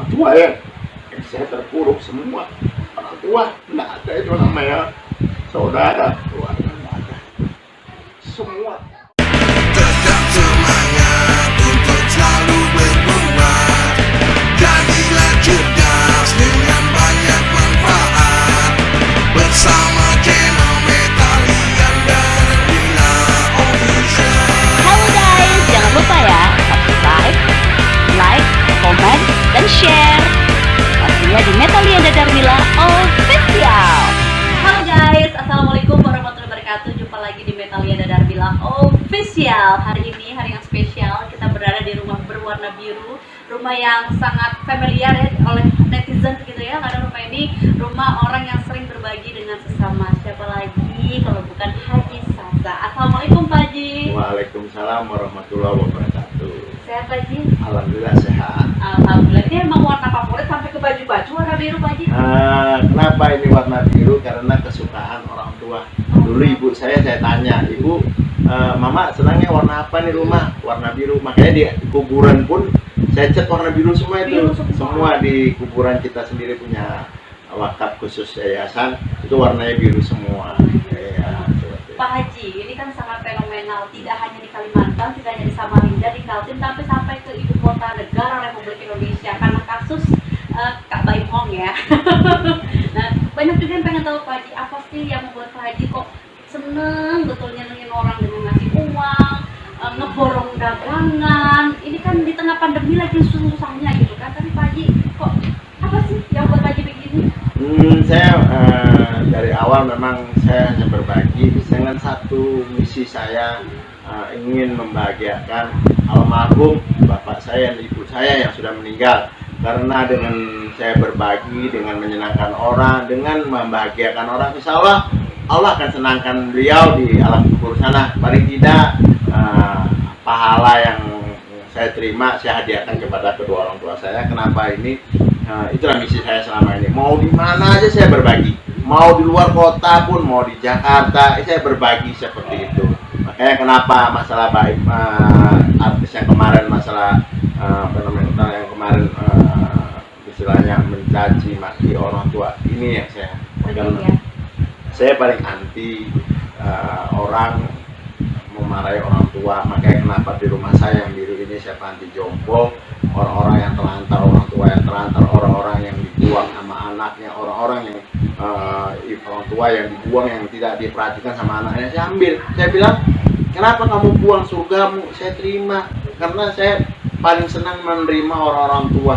orang tua ya. Saya terpuruk semua. Orang tua nggak ada itu namanya saudara, keluarga nggak ada. Semua. Tetap semangat untuk selalu berbuat. Jadilah cerdas dengan banyak manfaat. Bersama channel Metalian dan Bila Official. Halo guys, jangan lupa ya subscribe, like, komen, dan share. Pastinya di Metalian dan Darmila Official. Halo guys, assalamualaikum warahmatullahi wabarakatuh. Jumpa lagi di Metalian dan Darmila Official. Hari ini hari yang spesial. Kita berada di rumah berwarna biru, rumah yang sangat familiar ya oleh netizen gitu ya. Karena rumah ini rumah orang yang sering berbagi dengan sesama. Siapa lagi kalau bukan Haji Sasa. Assalamualaikum Pak Haji. Waalaikumsalam warahmatullahi wabarakatuh. Sehat Pak Haji? Alhamdulillah sehat. Alhamdulillah. Ini emang warna favorit sampai ke baju-baju warna biru Pak Haji? Kenapa ini warna biru? Karena kesukaan orang tua. Dulu ibu saya tanya, ibu, mama senangnya warna apa nih rumah? Warna biru. Makanya di kuburan pun saya cat warna biru semua itu. Biru semua. Semua di kuburan kita sendiri punya wakaf khusus yayasan, itu warnanya biru semua. Ya, Pak Haji, ini kan sangat fenomenal. Tidak hanya di Kalimantan, tidak hanya di Samarinda, di Kaltim, tapi sampai ke ibu kota negara Republik Indonesia karena kasus Kak Baim Hong ya. Nah, banyak juga yang pengen tahu Pak Haji, apa sih yang membuat Pak Haji kok seneng betul nyenengin orang dengan ngasih uang, ngeborong dagangan. Ini kan di tengah pandemi lagi susah-susahnya gitu kan. Tapi Pak Haji, kok apa sih yang buat Pak Haji begini? Saya dari awal memang saya hanya berbagi dengan satu misi saya, ingin membahagiakan almarhum bapak saya dan ibu saya yang sudah meninggal. Karena dengan saya berbagi, dengan menyenangkan orang, dengan membahagiakan orang, insya Allah Allah akan senangkan beliau di alam kubur sana. Paling tidak pahala yang saya terima saya hadiahkan kepada kedua orang tua saya. Kenapa ini? Itulah misi saya selama ini. Mau di mana aja saya berbagi. Mau di luar kota pun, mau di Jakarta, saya berbagi seperti itu. Makanya kenapa masalah baik artis yang kemarin, masalah fenomenal yang kemarin, istilahnya mencaci maki orang tua, ini yang saya pegang. Saya paling anti orang memarahi orang tua. Makanya kenapa di rumah saya yang biru ini saya panti jompo, orang-orang yang terlantar, orang tua yang terlantar, orang-orang yang dibuang sama anaknya, orang-orang yang orang tua yang dibuang, yang tidak diperhatikan sama anaknya, saya ambil. Saya bilang, kenapa kamu buang surgamu? Saya terima, karena saya paling senang menerima orang-orang tua,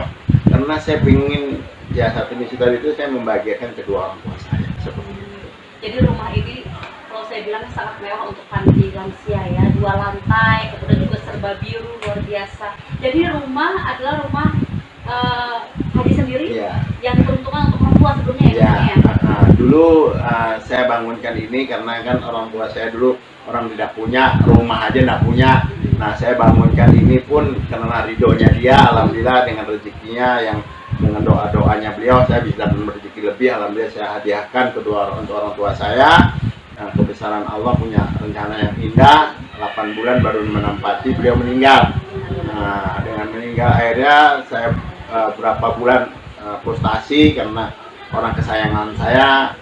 karena saya ingin, ya satu misi tadi itu saya membahagiakan kedua orang tua saya seperti itu. Jadi rumah ini kalau saya bilang sangat mewah untuk panti lansia ya, 2 lantai, kemudian juga serba biru, luar biasa. Jadi rumah adalah rumah Haji sendiri Ya. yang diperuntukkan untuk orang tua sebelumnya ya? Dulu saya bangunkan ini karena kan orang tua saya dulu orang tidak punya, rumah aja tidak punya. Nah, saya bangunkan ini pun karena ridhonya dia, alhamdulillah dengan rezekinya yang dengan doa-doanya beliau saya bisa rezeki lebih. Alhamdulillah saya hadiahkan kedua untuk orang tua saya. Nah, kebesaran Allah punya rencana yang indah. 8 bulan baru menempati beliau meninggal. Nah, dengan meninggal akhirnya saya berapa bulan frustasi karena orang kesayangan saya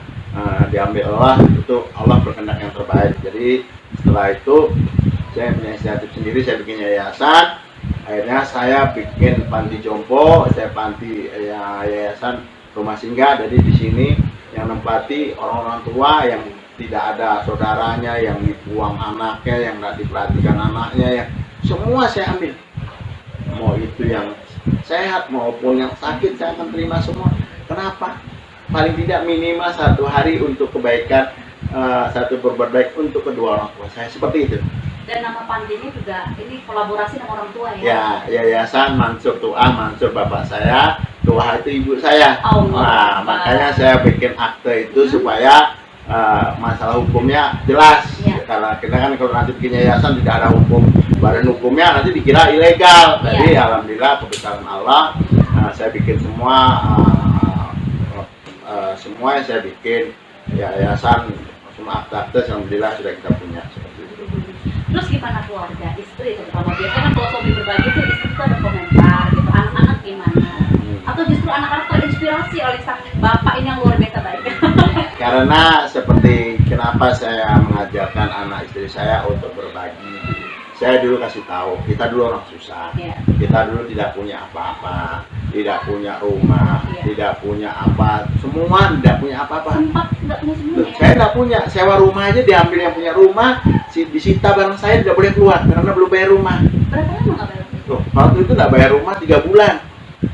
diambil Allah. Itu Allah berkehendak yang terbaik. Jadi setelah itu saya punya inisiatif sendiri, saya bikin yayasan. Akhirnya saya bikin panti jompo, saya panti yayasan rumah singgah. Jadi di sini yang menempati orang-orang tua yang tidak ada saudaranya, yang dibuang anaknya, yang tidak diperhatikan anaknya, yang semua saya ambil. Mau itu yang sehat maupun yang sakit saya akan terima semua. Kenapa? Paling tidak minimal 1 hari untuk kebaikan, satu berbuat baik untuk kedua orang tua saya, seperti itu. Dan nama pantinya juga ini kolaborasi dengan orang tua ya? Ya, Yayasan Mansur Tuah, Mansur bapak saya, Tuah itu ibu saya. Allah. Nah, makanya saya bikin akte itu supaya masalah hukumnya jelas. Ya. Karena kita kan kalau nanti bikin yayasan tidak ada hukum, badan hukumnya nanti dikira ilegal. Jadi alhamdulillah kebesaran Allah, saya bikin semua yang saya bikin yayasan, semua akte alhamdulillah sudah kita punya seperti itu. Terus gimana keluarga, istri terutama? Biasanya kan kalau suami berbagi tuh istri tuh ada komentar gitu, anak-anak gimana? Atau bapak ini yang luar biasa baik. Karena seperti kenapa saya mengajarkan anak istri saya untuk berbagi. Saya dulu kasih tahu, kita dulu orang susah. Iya. Kita dulu tidak punya apa-apa, tidak punya rumah, Iya. tidak punya apa, semua tidak punya apa-apa. Sempat nggak punya semuanya ya? Saya tidak punya, sewa rumah aja diambil yang punya rumah, disita barang saya tidak boleh keluar karena belum bayar rumah. Berapa lama nggak bayar? Loh, waktu itu nggak bayar rumah 3 bulan,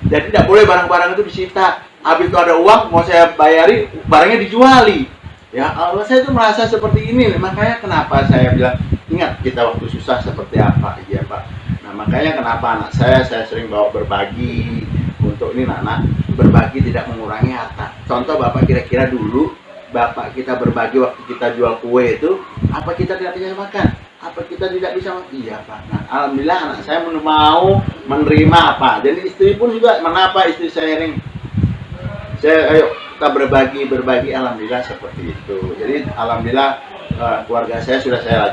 jadi tidak boleh barang-barang itu disita. Habis itu ada uang mau saya bayari, barangnya dijuali. Ya Allah, saya tuh merasa seperti ini, makanya kenapa saya bilang ingat kita waktu susah seperti apa, iya Pak. Nah makanya kenapa anak saya sering bawa berbagi untuk ini anak berbagi tidak mengurangi harta. Contoh Bapak kira-kira dulu Bapak kita berbagi waktu kita jual kue itu, apa kita tidak bisa makan? Apa kita tidak bisa makan? Iya Pak. Nah, alhamdulillah anak saya mau menerima apa. Jadi istri pun juga, kenapa istri saya ring? Ayo kita berbagi, alhamdulillah seperti itu. Jadi alhamdulillah keluarga saya sudah saya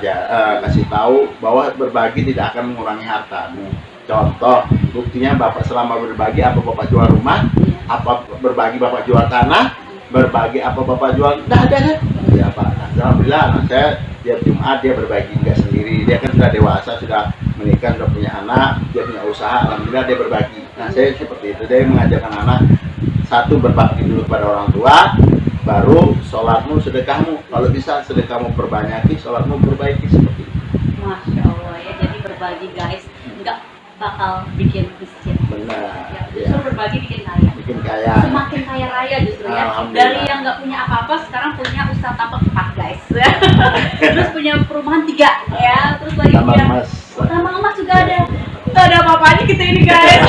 kasih tahu bahwa berbagi tidak akan mengurangi harta. Contoh, buktinya Bapak selama berbagi, apa Bapak jual rumah, apa berbagi Bapak jual tanah, berbagi apa Bapak jual, tidak ada kan? Ya Pak. Nah, alhamdulillah anak saya tiap Jumat dia berbagi nggak sendiri. Dia kan sudah dewasa, sudah menikah, sudah punya anak, dia punya usaha, alhamdulillah dia berbagi. Nah saya seperti itu, dia mengajarkan anak satu berbakti dulu kepada orang tua, baru sholatmu sedekahmu, kalau bisa sedekahmu perbanyaki, sholatmu perbaiki seperti itu. Masya Allah ya, jadi berbagi guys, nggak bakal bikin miskin. Benar. Ya, Ya. justru berbagi bikin kaya. Bikin kaya. Semakin kaya raya justru ya. Alhamdulillah. Dari yang nggak punya apa-apa sekarang punya usaha tapak 4 guys. Terus punya perumahan 3 ya. Terus lagi Tambang punya emas. tambang emas juga ada. Nggak ada apa-apanya kita ini guys.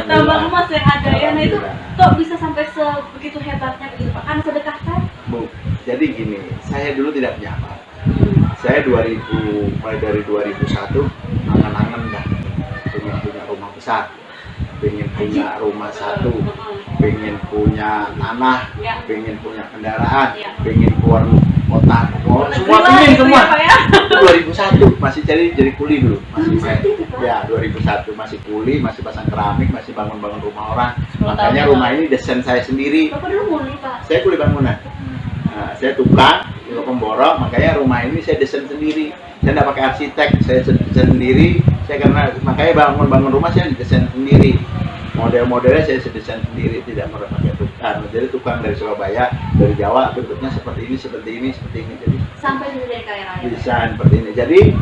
Tambang emas yang ada ya. Nah itu kok bisa sampai sebegitu hebatnya begitu Pak? Karena sedekah kan? Bu, jadi gini, saya dulu tidak punya apa. Saya mulai dari 2001 angan-angan dah pengen punya rumah besar, pengen punya rumah satu, pengen punya tanah, Ya. pengen punya kendaraan, Ya. pengen keluar kota, semua Negeri lah pengen itu semua. ya, Pak, ya. 2001 masih jadi kuli dulu, masih main. 2001 itu, Pak? Ya 2001 masih kuli, masih pasang keramik, masih bangun-bangun rumah orang. 10 Makanya tahun rumah ini desain saya sendiri. Bapak dulu muli Pak. Saya kuli bangunan. Nah, saya tukang, pemborok, makanya rumah ini saya desain sendiri. Saya tidak pakai arsitek, saya desain sendiri. Makanya bangun rumah saya desain sendiri. Model-modelnya saya desain sendiri, tidak pernah pakai tukang. Jadi tukang dari Surabaya, dari Jawa, bentuknya seperti ini. Jadi Sampai bisa jadi kaya raya. desain seperti ini. Jadi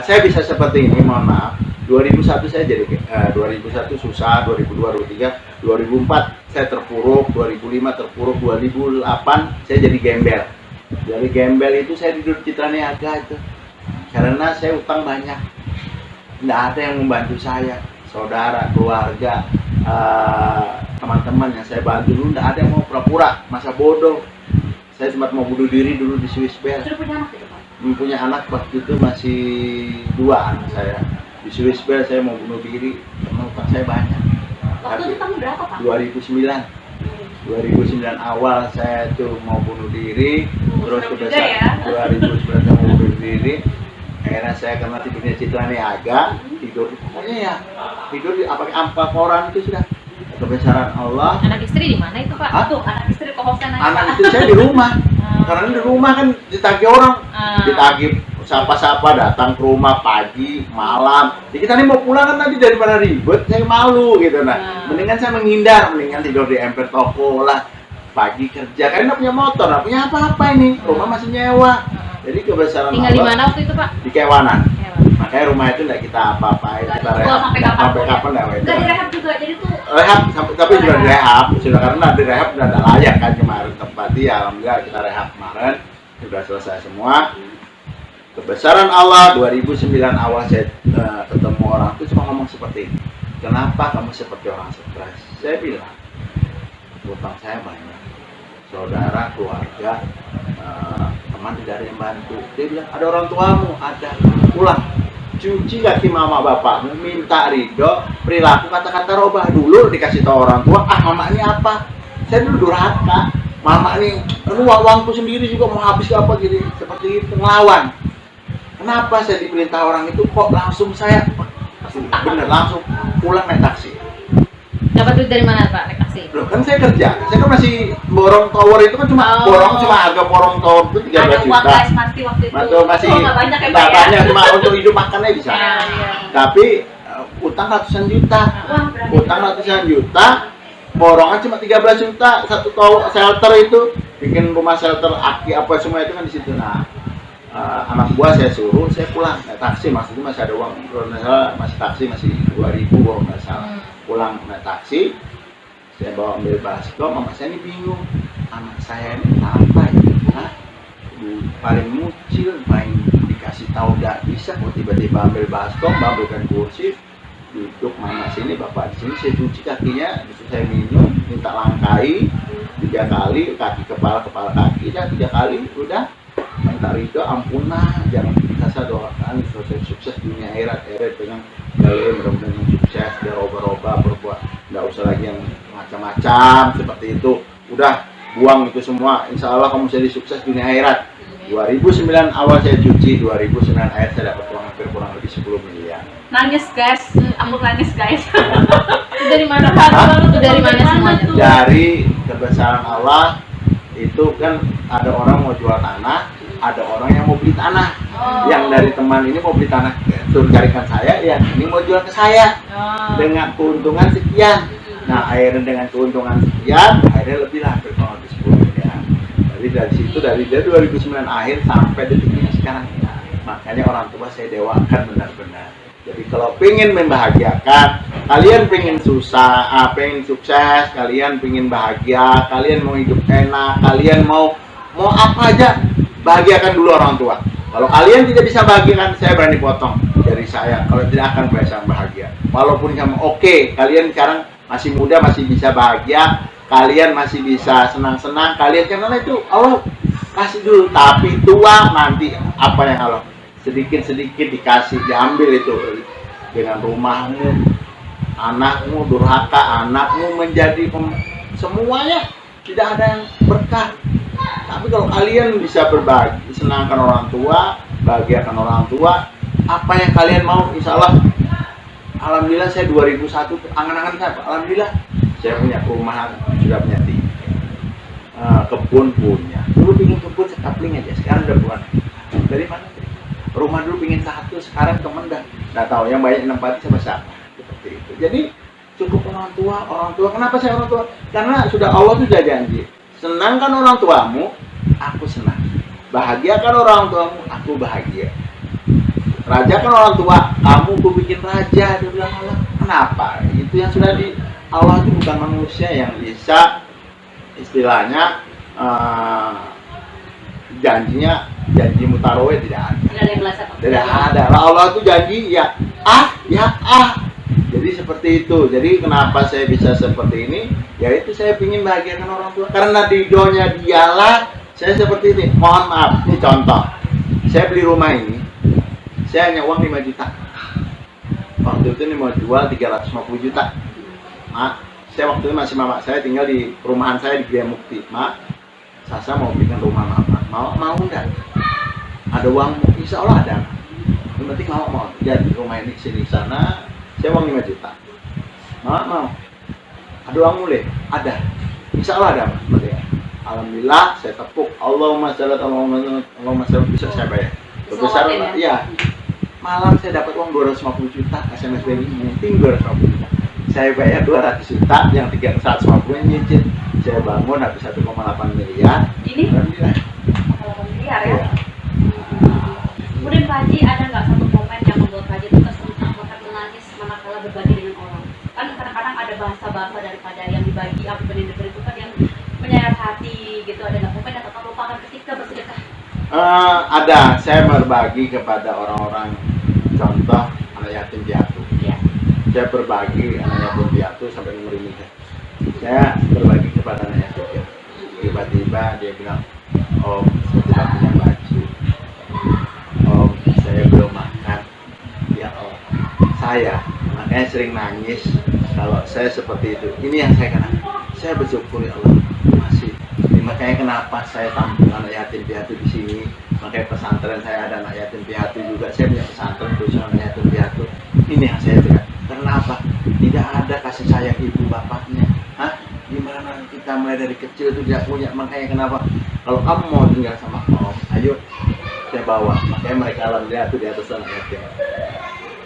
saya bisa seperti ini, mohon maaf. 2001 saya jadi 2001 susah, 2002, 2003, 2004 saya terpuruk, 2005 terpuruk, 2008 saya jadi gembel. Dari gembel itu saya tidur Citra Niaga itu. Karena saya utang banyak. Tidak ada yang membantu saya, saudara, keluarga, teman-teman yang saya bantu dulu tidak ada yang mau pura-pura, masa bodoh. Saya sempat mau bunuh diri dulu di Swiss Bell. Sudah punya anak itu Pak? Mempunyai anak waktu itu masih 2 anak saya. Di Swiss Bell saya mau bunuh diri karena utang saya banyak. Waktu itu kamu berapa Pak? 2009 awal saya tuh mau bunuh diri, terus serem ke juga ya. 2009 saya mau bunuh diri. Akhirnya saya karena tidurnya Citra Niaga, tidur pokoknya ya tidur apa ampa koran itu sudah kebesaran Allah. Anak istri di mana itu Pak? Hah? Tuh anak istri kohosnya nanya Anak Pak. itu saya di rumah, karena di rumah kan ditagih orang, ditagih siapa-siapa datang ke rumah pagi, malam. Jadi kita nih mau pulang kan nanti daripada ribet, saya malu gitu nah. Mendingan saya menghindar, mendingan tidur di emper toko lah. Pagi kerja, karena punya motor, nggak punya apa-apa ini, rumah masih nyewa. Jadi kebesaran Tinggal di Allah mana waktu itu Pak? di Kewanan. Ya, Pak. Makanya rumah itu nggak kita apa-apain, Nggak kita dijual rehab sampai sampai kapanpun ya? kapan nggak Nggak direhab juga, jadi tuh rehab tapi sudah direhab sudah, karena direhab sudah ada layak kan kemarin tempat dia, alhamdulillah kita rehab kemarin sudah selesai semua. Kebesaran Allah 2009 awal saya ketemu orang itu cuma ngomong seperti ini, kenapa kamu seperti orang stres? Saya bilang utang saya banyak, saudara, keluarga, teman tidak ada yang bantu. Dia bilang ada orang tuamu, ada, pulang cuci kaki mama bapakmu, minta ridho, perilaku kata-kata robah dulu, dikasih tahu orang tua, mama ini apa? Saya dulu durhaka, mama ini uangku sendiri juga mau habis apa gitu, seperti itu, ngelawan. Kenapa saya diperintah orang itu kok langsung saya bener langsung pulang naik taksi. Dapat duit dari mana Pak naik taksi? Loh kan saya kerja, saya kan masih borong tower itu kan cuma harga borong tower itu 13 Ada uang juta. guys pasti waktu itu. Masih Nggak banyak ya, Pak, nggak ya? banyak, cuma untuk hidup makannya bisa. Iya, iya. Tapi utang ratusan juta. Wah, berani. Utang ratusan juta, borongan cuma 13 juta satu tower shelter itu, bikin rumah shelter aki apa semua itu kan di situ. Nah, anak buah saya suruh, saya pulang naik taksi, maksudnya masih ada uang, kalau nggak salah masih taksi masih 2.000 kalau nggak salah. Pulang naik taksi, saya bawa ambil baskom, mama saya ini bingung, anak saya ini apa ya? Hah? Paling mucil, paling dikasih tahu nggak bisa, kok tiba-tiba ambil baskom, ambilkan kursi, duduk mama sini, bapak di sini, saya cuci kakinya, terus saya minum, minta langkai 3 kali, kaki kepala kaki, dan 3 kali, udah minta ridho, ampunah, jangan kita doakan sukses sukses dunia akhirat dengan kalian mudah-mudahan sukses, berubah berbuat, nggak usah lagi yang macam-macam seperti itu, udah buang itu semua, insya Allah kamu jadi sukses dunia akhirat. 2009 awal saya cuci, 2009 akhir saya dapat uang hampir kurang lebih 10 miliar. Nangis guys, aku nangis guys. Dari mana Hah? Itu dari mana semuanya? Dari kebesaran Allah itu kan ada orang mau jual tanah, ada orang yang mau beli tanah. Yang dari teman ini mau beli tanah, turun carikan saya, ya ini mau jual ke saya dengan keuntungan sekian. Nah akhirnya dengan keuntungan sekian, akhirnya lebih lah hampir kurang lebih 10 miliar. Jadi dari situ dari 2009 akhir sampai detik ini sekarang, nah, makanya orang tua saya dewakan benar-benar. Jadi kalau pengen membahagiakan, kalian pengen susah, pengen sukses, kalian pengen bahagia, kalian mau hidup enak, kalian mau apa aja, bahagiakan dulu orang tua. Kalau kalian tidak bisa bahagiakan, saya berani potong dari saya. Kalau tidak akan bisa bahagia. Walaupun sama oke, kalian sekarang masih muda, masih bisa bahagia, kalian masih bisa senang-senang, kalian karena itu Allah kasih dulu. Tapi tua nanti apa yang Allah sedikit-sedikit dikasih, diambil itu dengan rumahmu, anakmu durhaka, anakmu menjadi semuanya tidak ada yang berkah. Tapi kalau kalian bisa berbagi, senangkan orang tua, bahagiakan orang tua, apa yang kalian mau, insya Allah. Alhamdulillah saya 2001 angan-angan saya, alhamdulillah saya punya perumahan, sudah punya 3, kebun punya. Dulu pingin kebun sekapling aja, sekarang udah bukan. Dari mana? Rumah dulu pingin 1, sekarang temen dah. Nggak tahu yang banyak nempati sama siapa. Seperti itu. Jadi cukup orang tua. Kenapa saya orang tua? Karena sudah Allah sudah janji. Senangkan orang tuamu, aku senang. Bahagiakan orang tuamu, aku bahagia. Rajakan orang tua, kamu ku bikin raja. Dia bilang Allah. Kenapa? Itu yang sudah di Allah itu bukan manusia yang bisa istilahnya janji mutarowe tidak ada. Tidak ada yang merasa Tidak ada. Allah itu janji ya Jadi seperti itu. Jadi kenapa saya bisa seperti ini? Yaitu saya ingin bahagiakan orang tua. Karena ridhonya dialah saya seperti ini. Mohon maaf, ini contoh. Saya beli rumah ini, saya hanya uang 5 juta. Waktu itu ini mau jual 350 juta. Mak, saya waktu itu masih mama saya tinggal di perumahan saya di Gria Mukti. Mak, Sasa mau bikin rumah mama. Mau enggak? Ada uang, insya Allah ada. Yang penting mau. Jadi rumah ini sini sana, saya uang 5 juta. Mau. Ada uang mulai? Ada. Insya Allah ada. Alhamdulillah, saya tepuk. Allahumma sholli bisa saya bayar. Sebesar, ya. Malam saya dapat uang 250 juta. SMS BNI penting 250 juta. Saya bayar 200 juta, yang 150 nyicil. Saya bangun habis 1,8 miliar. Ini? Alhamdulillah. 8 miliar ya? Ya. Kemudian Pak Haji, ada nggak satu momen yang membuat Pak Haji itu tersentak bahkan menangis manakala berbagi dengan orang? Kan kadang-kadang ada bahasa-bahasa daripada yang dibagi, apa yang diberi itu kan yang menyayat hati gitu. Ada nggak momen yang tak terlupakan ketika bersedekah? Ada. Saya berbagi kepada orang-orang, contoh anak yatim piatu. Iya. Saya berbagi anak yatim piatu sampai umur ini. Saya berbagi kepada anak yatim piatu. Tiba-tiba dia bilang, Om, saya tidak punya baju. Om, saya belum makan. Ya Om, saya makanya sering nangis kalau saya seperti itu. Ini yang saya kenal. Saya bersyukur ya Allah masih. Makanya kenapa saya tampung anak yatim piatu di sini. Makanya pesantren saya ada anak yatim piatu juga. Saya punya pesantren khusus anak yatim piatu. Ini yang saya bilang. Karena apa? Tidak ada kasih sayang ibu bapaknya. gimana kita mulai dari kecil itu tidak punya. Makanya kenapa kalau kamu mau tinggal sama om, ayo saya bawa. Makanya mereka alhamdulillah tuh di atas sana ya.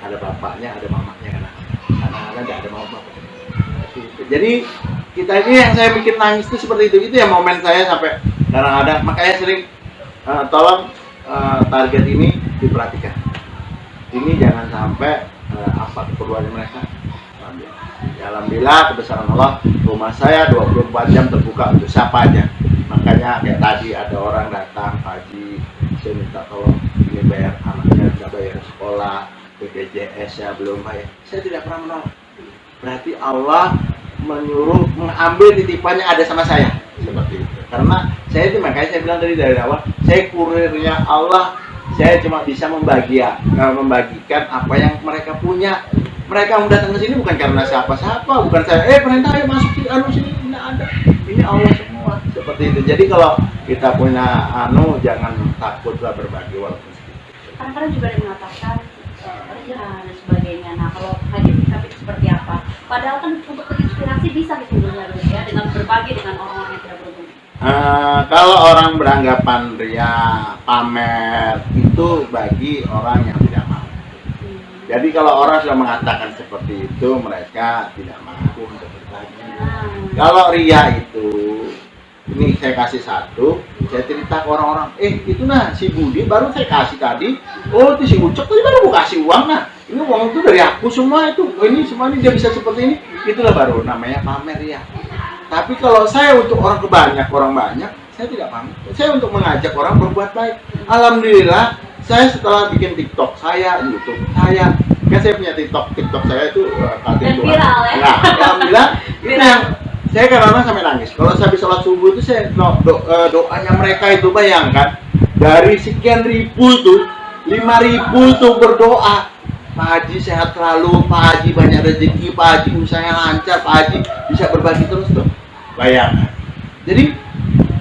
Ada bapaknya, ada mamanya kan. Karena tidak ada mama bapak. Jadi kita ini yang saya bikin nangis itu seperti itu. Itu yang momen saya sampai kadang-kadang. Makanya sering tolong target ini diperhatikan. Ini jangan sampai apa keperluan mereka. Alhamdulillah kebesaran Allah, rumah saya 24 jam terbuka untuk siapa aja. Makanya kayak tadi ada orang datang, Pak Haji, saya minta tolong ini bayar anaknya, bisa bayar sekolah, BPJS ya belum bayar. Saya tidak pernah menolak. Berarti Allah menyuruh mengambil titipannya ada sama saya seperti itu. Karena saya itu makanya saya bilang dari awal, saya kurirnya Allah. Saya cuma bisa membagikan apa yang mereka punya. Mereka yang datang ke sini bukan karena siapa-siapa, bukan saya, perintah ayo masuk sini, tidak ada. Ini Allah semua seperti itu. Jadi kalau kita punya jangan takutlah berbagi walaupun sedikit. Kadang-kadang juga ada yang mengatakan ria dan sebagainya. Nah, kalau Haji tapi seperti apa? Padahal kan untuk terinspirasi bisa sesungguhnya ya dengan berbagi dengan orang-orang yang tidak berguna. Kalau orang beranggapan ria, pamer itu bagi orang yang tidak mau. Jadi kalau orang sudah mengatakan seperti itu, mereka tidak mampu untuk berbagi. Kalau ria itu, ini saya kasih satu, saya cerita ke orang-orang, itu nah si Budi baru saya kasih tadi, oh itu si Ucok tadi baru mau kasih uang, nah ini uang itu dari aku semua itu, ini semua ini dia bisa seperti ini, itulah baru namanya pamer ria. Tapi kalau saya untuk orang banyak, saya tidak pamer. Saya untuk mengajak orang berbuat baik. Alhamdulillah, saya setelah bikin TikTok saya, YouTube saya, kan saya punya TikTok saya itu dan viral ya. Nah, alhamdulillah itu yang saya kadang-kadang sampai nangis. Kalau saya habis sholat subuh itu saya doanya mereka itu bayangkan dari sekian ribu tuh 5.000 tuh berdoa. Pak Haji sehat selalu, Pak Haji banyak rezeki, Pak Haji usahanya lancar, Pak Haji bisa berbagi terus tuh. Bayangkan. Jadi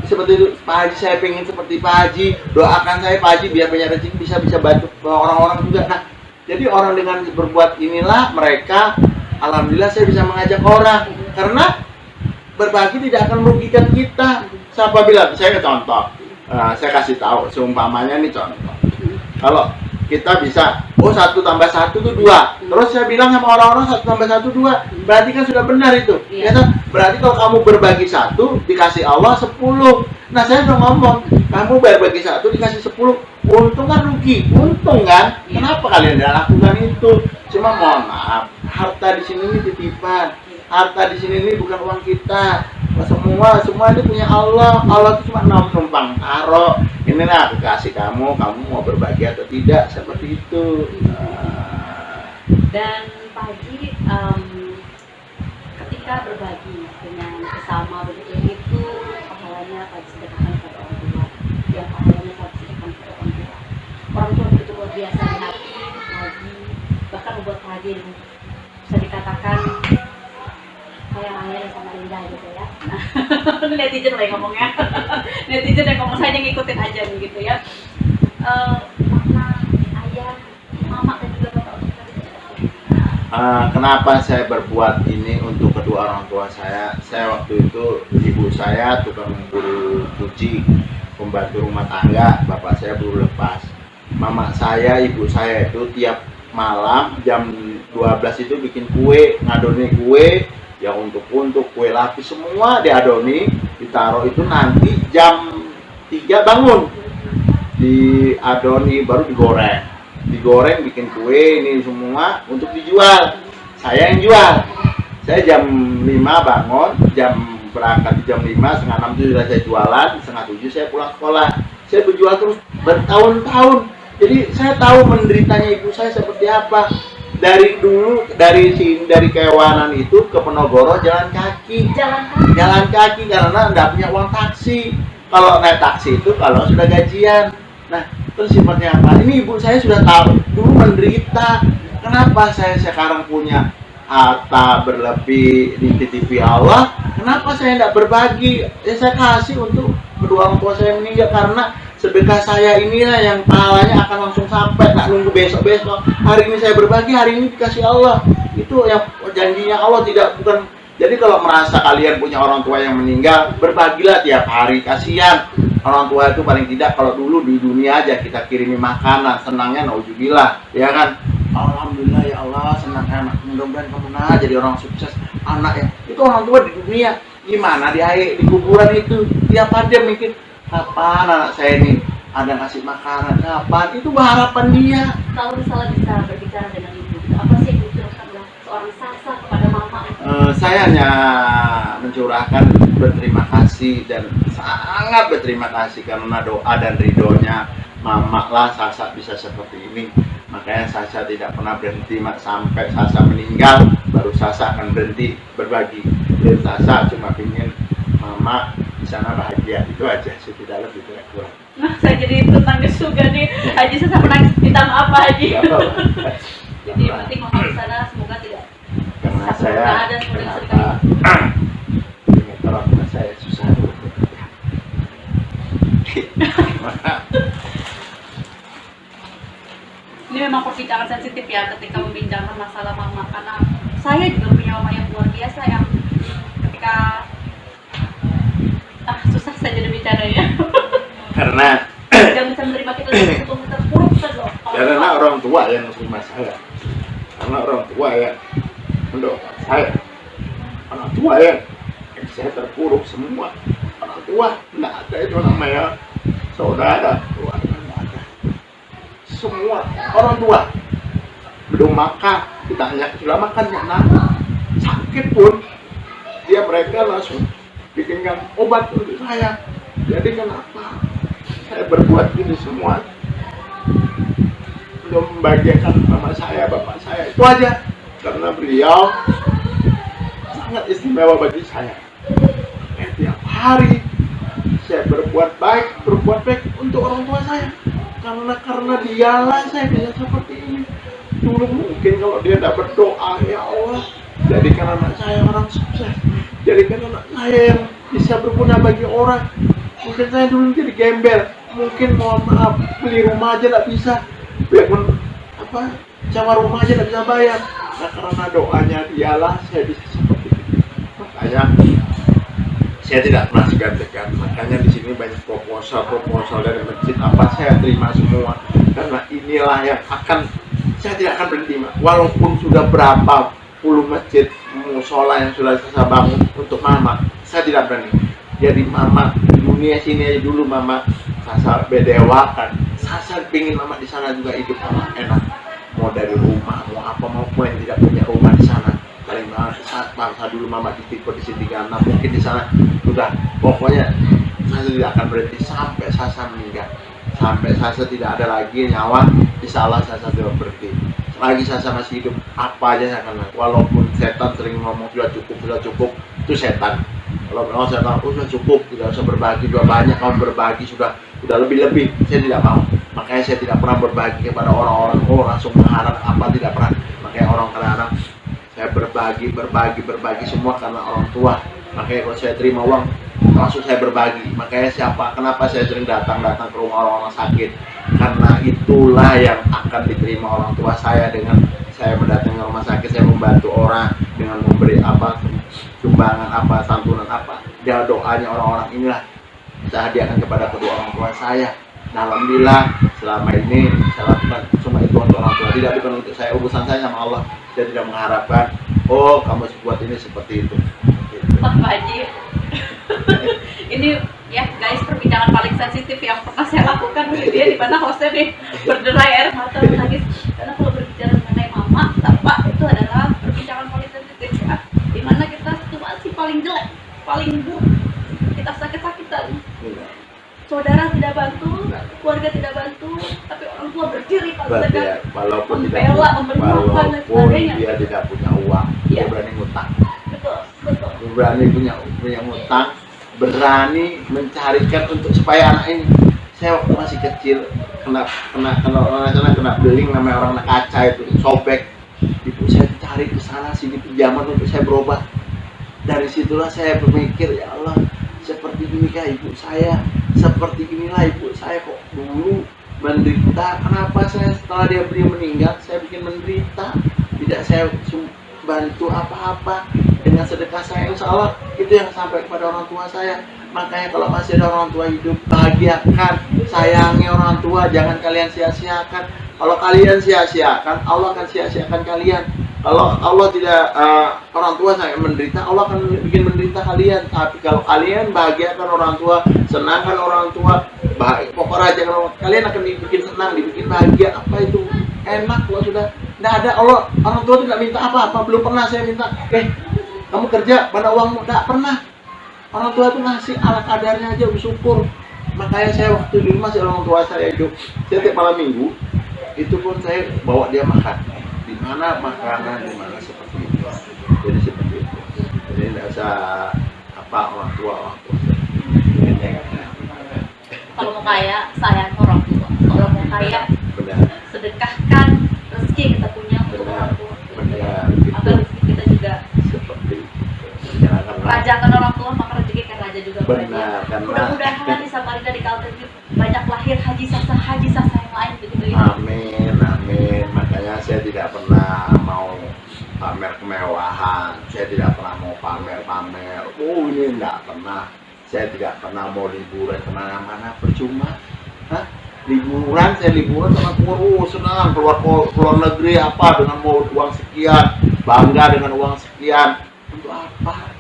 seperti itu, Pak Haji saya pengen seperti Pak Haji, doakan saya Pak Haji biar banyak rezeki bisa bantu orang-orang juga. Nah, jadi orang dengan berbuat inilah mereka, alhamdulillah saya bisa mengajak orang karena berbagi tidak akan merugikan kita. Siapa bilang? Saya contoh, saya kasih tahu, seumpamanya ini contoh. Kalau kita bisa, 1 tambah 1 itu 2. Terus saya bilang sama orang-orang 1 tambah 1 2. Berarti kan sudah benar itu. Ya kan? Berarti kalau kamu berbagi 1 dikasih Allah 10. Nah saya udah ngomong, kamu berbagi 1 dikasih 10. Untung kan rugi, untung kan? Kenapa kalian tidak lakukan itu? Cuma mohon maaf, harta di sini ini titipan. Harta di sini ini bukan uang kita. Semua itu punya Allah. Allah itu cuma numpang taruh. Inilah aku kasih kamu mau berbagi atau tidak, seperti itu. Dan Pak Haji, ketika berbagi dengan sesama begitu itu pahalanya Pak Haji sedekahkan kepada orang tua, yang pahalanya Pak Haji sedekahkan kepada orang tua. Orang tua begitu luar biasa di hati Pak Haji, bahkan membuat Pak Haji bisa dikatakan kayak raya sama indah gitu ya. Nah, netizen lah yang ngomongnya. Netizen yang ngomong, saya ngikutin aja nih gitu ya. Makna ayah, mama dan juga bapak. Kenapa saya berbuat ini untuk kedua orang tua saya? Saya waktu itu ibu saya tukang buru cuci, pembantu rumah tangga, bapak saya baru lepas. Mama saya, ibu saya itu tiap malam jam 12 itu bikin kue, ngadoni kue. Ya untuk kue lapis semua diadoni, ditaruh itu nanti jam 3 bangun, diadoni baru digoreng bikin kue ini semua untuk dijual. Saya yang jual. Saya jam 5 bangun, berangkat di jam 5, setengah 6 itu sudah saya jualan, setengah 7 saya pulang sekolah. Saya berjual terus bertahun-tahun. Jadi saya tahu menderitanya ibu saya seperti apa. Dari dulu dari Kewanan itu ke Penogoro jalan kaki karena nggak punya uang taksi. Kalau naik taksi itu kalau sudah gajian. Nah terus sifatnya apa? Ini ibu saya sudah tahu dulu menderita. Kenapa saya sekarang punya harta berlebih dititipi Allah? Kenapa saya tidak berbagi? Ya saya kasih untuk kedua orang tua saya meninggal karena sedekah saya inilah yang pahalanya akan langsung sampai, tak nunggu besok-besok. Hari ini saya berbagi, hari ini dikasih Allah. Itu yang janjinya Allah, bukan Jadi kalau merasa kalian punya orang tua yang meninggal, berbagilah tiap hari. Kasihan orang tua itu paling tidak kalau dulu di dunia aja kita kirimi makanan, senangnya nauzubillah, ya kan? Alhamdulillah ya Allah, senang anak, mudah-mudahan kamu jadi orang sukses anak ya. Itu orang tua di dunia. Gimana di kuburan itu tiap hari dia mikir kapan anak saya ini ada ngasih makanan, kapan? Itu harapan dia. Kalau misalnya bisa berbicara dengan ibu, apa sih yang dicurahkan oleh seorang Sasa kepada mama? Saya hanya mencurahkan berterima kasih dan sangat berterima kasih karena doa dan ridhonya mama lah Sasa bisa seperti ini. Makanya Sasa tidak pernah berhenti sampai Sasa meninggal, baru Sasa akan berhenti berbagi. Dan Sasa cuma ingin mama di sana bahagia, itu aja sih, tidak lebih tidak kurang. Nah, saya jadi nangis juga nih. Haji Sasa menangis, minta maaf Pak Haji. Gak apa-apa. Jadi yang penting mama di sana semoga tidak Karena satu saya ada seperti sekali. karena saya susah Ini memang perbincangan sensitif ya ketika membincangkan masalah mama, karena saya juga punya mama yang luar biasa yang ketika susah saja bicaranya. karena Jangan bisa menerima kita untuk terpuruk loh. karena orang tua yang menerima saya, karena orang tua yang mendoakan saya, orang tua yang saya terpuruk semua. Orang tua tidak ada itu namanya saudara, keluarga tidak ada. Semua orang tua belum makan, kita hanya sudah makan ya, sakit pun mereka langsung bikinkan obat untuk saya. Jadi kenapa saya berbuat ini semua belum membahagiakan mama saya, bapak saya, itu aja karena beliau sangat istimewa bagi saya. Tiap hari saya berbuat baik untuk orang tua saya, karena dialah saya bisa seperti ini. Dulu mungkin kalau dia tidak berdoa, ya Allah jadikan anak saya orang sukses, jadikan anak saya yang bisa berguna bagi orang. Mungkin saya dulu jadi gembel, mungkin mohon maaf beli rumah aja tidak bisa, biarpun sewa rumah aja tidak bisa bayar. Nah, karena doanya dialah saya bisa seperti itu. Makanya saya tidak pernah segan-segan. Makanya di sini banyak proposal dari masjid apa saya terima semua, karena inilah yang saya tidak akan berhenti, walaupun sudah berapa puluh masjid musola yang sudah saya bangun untuk mama, saya tidak berani. Jadi mama di dunia sini aja dulu mama Sasa bedewakan. Sasa pingin mama di sana juga hidup mama enak. Mau dari rumah, mau apa maupun yang tidak punya rumah di sana. Paling saat bangsa dulu mama di posisi 36, mungkin di sana sudah. Pokoknya Sasa tidak akan berhenti sampai Sasa meninggal. Sampai Sasa tidak ada lagi nyawa, insya Allah Sasa tidak berhenti. Selagi Sasa masih hidup, apa aja saya akan. Walaupun setan sering ngomong sudah cukup, itu setan. Kalau memang saya tahu sudah cukup, tidak usah berbagi, sudah banyak kamu berbagi, sudah lebih-lebih, saya tidak mau. Makanya saya tidak pernah berbagi kepada orang-orang, langsung mengharap apa, tidak pernah. Makanya orang kadang-kadang saya berbagi semua karena orang tua. Makanya kalau saya terima uang, langsung saya berbagi. Makanya kenapa saya sering datang ke rumah orang-orang sakit, karena itulah yang akan diterima orang tua saya. Dengan saya mendatangi rumah sakit, saya membantu orang dengan memberi sumbangan santunan dia doanya orang-orang inilah saya hadiahkan kepada kedua orang tua saya. Nah, alhamdulillah selama ini saya lakukan cuma itu untuk orang tua, bukan untuk saya. Urusan saya sama Allah, saya tidak mengharapkan kamu buat ini seperti itu. Pak Haji, ini ya guys, perbincangan paling sensitif yang pernah saya lakukan dia di mana hostnya nih berderai air mata menangis, karena kalau berbicara mengenai mama bapak itu adalah perbincangan paling sensitif ya, dimana kita situasi paling jelek, paling buruk, kita sakit-sakitan, saudara tidak bantu, keluarga tidak bantu, tapi orang tua berdiri paling tegak, walaupun dia tidak punya uang, dia berani ngutang. betul. Berani punya ngutang, berani mencarikan untuk supaya anak ini. Saya waktu masih kecil kena beling namanya orang kaca itu sobek. Ibu saya cari ke sana sini pinjaman untuk saya berobat. Dari situlah saya berpikir, ya Allah, seperti inikah ibu saya, seperti inilah ibu saya kok dulu menderita. Kenapa saya setelah beliau meninggal saya bikin menderita? Tidak saya bantu apa-apa. dengan sedekah saya, insya Allah itu yang sampai kepada orang tua saya. Makanya kalau masih ada orang tua hidup, bahagiakan, sayangi orang tua, jangan kalian sia-siakan. Kalau kalian sia-siakan, Allah akan sia-siakan kalian. Kalau Allah tidak, orang tua saya menderita, Allah akan bikin menderita kalian. Tapi kalau kalian bahagiakan orang tua, senangkan orang tua, pokoknya aja kalau kalian akan dibikin senang, dibikin bahagia. Apa itu enak kalau sudah tidak ada Allah. Orang tua tidak minta apa-apa, belum pernah saya minta, kamu kerja, mana uangmu? Tidak pernah. Orang tua itu ngasih ala kadarnya aja, bersyukur. Makanya saya waktu dulu masih orang tua saya hidup, saya tiap malam minggu itu pun saya bawa dia makan. Di mana makanan, di mana seperti itu. Jadi seperti itu. Jadi tidak usah apa orang tua. Kalau mau kaya, sayang orang tua. Kalau mau kaya, Benar. sedekahkan rezeki yang kita punya untuk orang tua. Benar. Maka rezeki kita juga Seperti itu. Jangan raja kan orang tua, maka rezeki kan raja juga. benar, karena Mudah-mudahan di Samarinda di Kalteng banyak lahir haji sasa yang lain begitu ya. amin, amin. Makanya saya tidak pernah mau pamer kemewahan. Saya tidak pernah mau pamer-pamer. Oh ini enggak pernah. Saya tidak pernah mau liburan kemana-mana, percuma. Hah? Saya liburan sama keluar, senang keluar negeri apa dengan mau uang sekian, bangga dengan uang sekian. Untuk apa?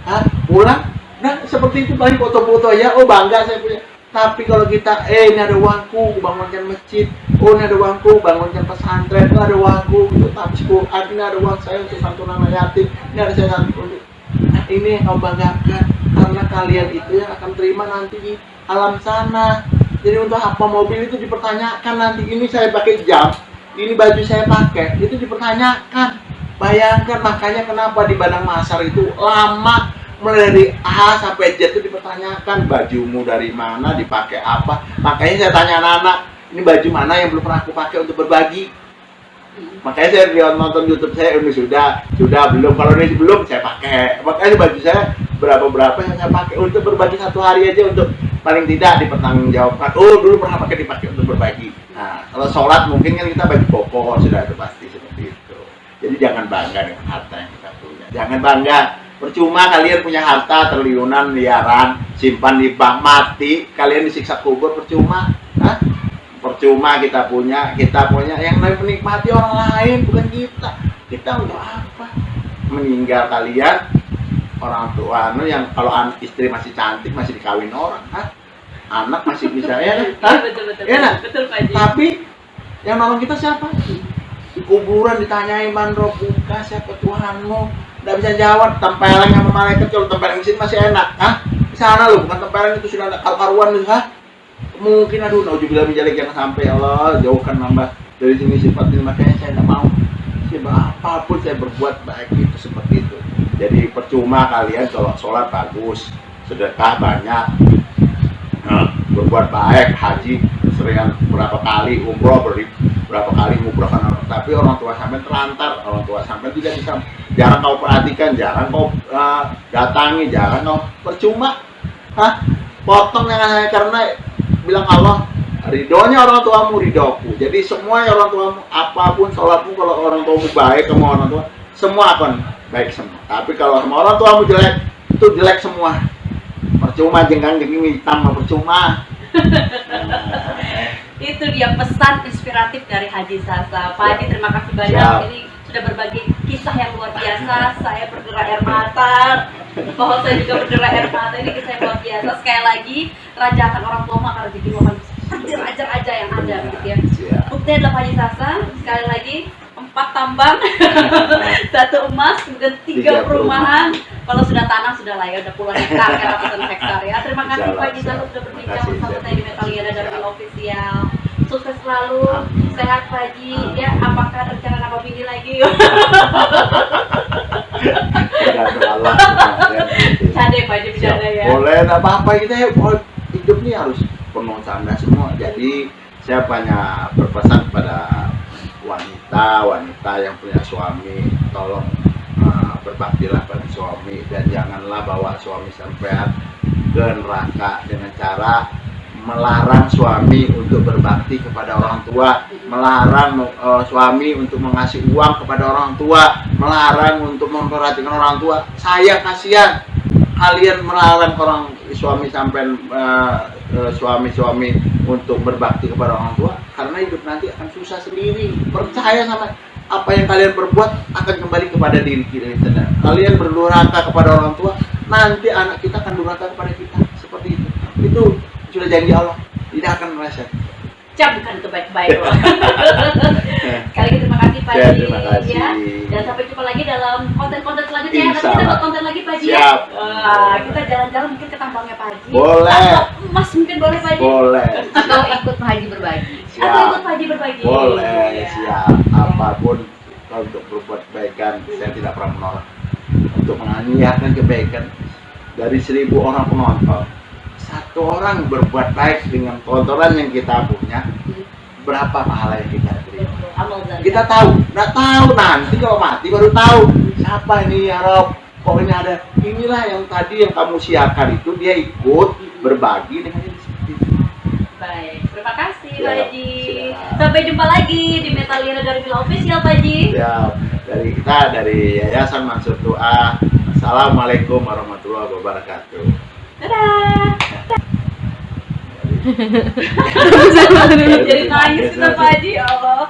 Hah? Pulang? Nah seperti itu paling foto-foto ya. Oh bangga saya punya. Tapi kalau kita, ini ada uangku, bangunkan masjid. Oh ini ada uangku, bangunkan pesantren. Ini ada uangku untuk tahfiz Quran. Ini ada uang saya untuk santunan anak yatim. Ini ada saya untuk. Nah ini yang kau banggakan, karena kalian itu yang akan terima nanti di alam sana. Jadi untuk apa mobil itu dipertanyakan nanti. Ini saya pakai jam, ini baju saya pakai, itu dipertanyakan. Bayangkan, makanya kenapa di Padang Masar itu lama, mulai dari A sampai Z itu dipertanyakan, bajumu dari mana, dipakai apa. Makanya saya tanya anak-anak, ini baju mana yang belum pernah aku pakai untuk berbagi. Makanya saya lihat nonton YouTube saya, ini sudah belum, kalau ini belum saya pakai. Makanya baju saya berapa yang saya pakai untuk berbagi satu hari aja, untuk paling tidak dipertanggungjawabkan. Oh dulu pernah dipakai untuk berbagi. Nah kalau sholat mungkin kan kita bagi pokok, sudah itu pasti seperti itu. Jadi jangan bangga dengan harta yang kita punya. Jangan bangga. Percuma kalian punya harta triliunan, miliaran, simpan di bank, mati kalian disiksa kubur, percuma. Hah? Percuma kita punya yang menikmati orang lain, bukan kita. Kita untuk apa? Meninggal kalian, orang tua yang kalau istri masih cantik masih dikawin orang, anak masih bisa ya kan? Betul Pak Haji. Tapi yang nolong kita siapa? Di kuburan ditanyain man buka siapa Tuhanmu, nggak bisa jawab. Tempelan sama malaikat, kalau tempelan di sini masih enak, di sana loh, bukan tempelan itu sudah ada karuan loh, mungkin aduh nauzubillah min dzalik, jangan sampai Allah jauhkan nambah dari sini sifat ini. Makanya saya nggak mau apapun saya berbuat baik itu seperti itu. Jadi percuma kalian kalau sholat bagus, sedekah banyak, berbuat baik, haji seringan berapa kali, umroh berapa kali umrohkan orang, tapi orang tua sampai terlantar, orang tua sampai tidak bisa, jarang kau perhatikan, jarang kau datangi, jarang kau, percuma. Potong yang saya, karena bilang Allah, ridhonya orang tuamu ridhoku. Jadi semua orang tuamu, apapun sholatmu, kalau orang tuamu baik sama orang tua, semua akan baik semua. Tapi kalau sama orang tuamu jelek, itu jelek semua. Percuma jengking hitam, percuma. Itu dia pesan inspiratif dari Haji Sasa. Pak Haji, terima kasih banyak. Siap. Ini sudah berbagi kisah yang luar biasa. Saya berderai air mata. Bahwa saya juga berderai air mata. Ini kisah yang luar biasa. Sekali lagi, rajakan orang tua, maka rezeki akan seperti raja-raja yang ada, begitu ya. Siap. Buktinya adalah Haji Sasa. Sekali lagi, 4 tambang, 1 emas, kemudian 3 perumahan. Kalau sudah tanah sudah lah ya, udah puluhan hektar, ratusan hektar ya. Terima kasih Pak Haji Sasa sudah berbincang bersama saya di Metaliana dari Official. Sukses selalu, sehat Pak Haji. Ya, apakah rencana nambah bini lagi? Canda Pak Haji, bercanda ya. Boleh, nggak apa-apa, kita hidup ini harus penuh canda semua. Jadi saya banyak berpesan kepada wanita yang punya suami, tolong berbaktilah pada suami, dan janganlah bawa suami sampai ke neraka dengan cara melarang suami untuk berbakti kepada orang tua, melarang suami untuk mengasih uang kepada orang tua, melarang untuk memperhatikan orang tua. Saya kasihan kalian melarang orang suami sampai suami-suami untuk berbakti kepada orang tua, karena hidup nanti akan susah sendiri. Percaya sama apa yang kalian berbuat akan kembali kepada diri kita sendiri. Kalian berdurhaka kepada orang tua, nanti anak kita akan durhaka kepada kita. Seperti itu. Itu sudah janji Allah, tidak akan meleset. Camkan itu baik-baik loh. Sekali lagi terima kasih Pak Ya, Haji terima kasih. ya. Dan sampai jumpa lagi dalam konten-konten selanjutnya. Nanti Insya kita buat Allah. konten lagi Pak Haji ya. Siap. Wah, kita jalan-jalan mungkin ke tambangnya Pak Haji. Boleh. Atau Mas mungkin boleh Pak Haji. Boleh. Atau ikut Pak Haji berbagi. Atau Siap. ikut Pak Haji berbagi. Boleh, Ya. siap. Apapun kalau untuk berbuat kebaikan, saya tidak pernah menolak. Untuk menganiakan kebaikan dari 1000 orang penonton, satu orang berbuat baik dengan tontonan yang kita punya, berapa pahala yang kita terima? Amal zakat. Kita tahu, nggak tahu nanti kalau mati baru tahu siapa ini ya Rob. Pokoknya ada inilah yang tadi yang kamu siarkan itu, dia ikut berbagi dengan ini seperti itu. Baik, terima kasih Siap, Pak Haji. siap. Sampai jumpa lagi di Metaliana dari Mila Official Pak Haji. Ya, dari kita dari Yayasan Mansur Doa. Assalamualaikum warahmatullahi wabarakatuh. Dadah. Jadi nangis kita Pak Haji, ya Allah.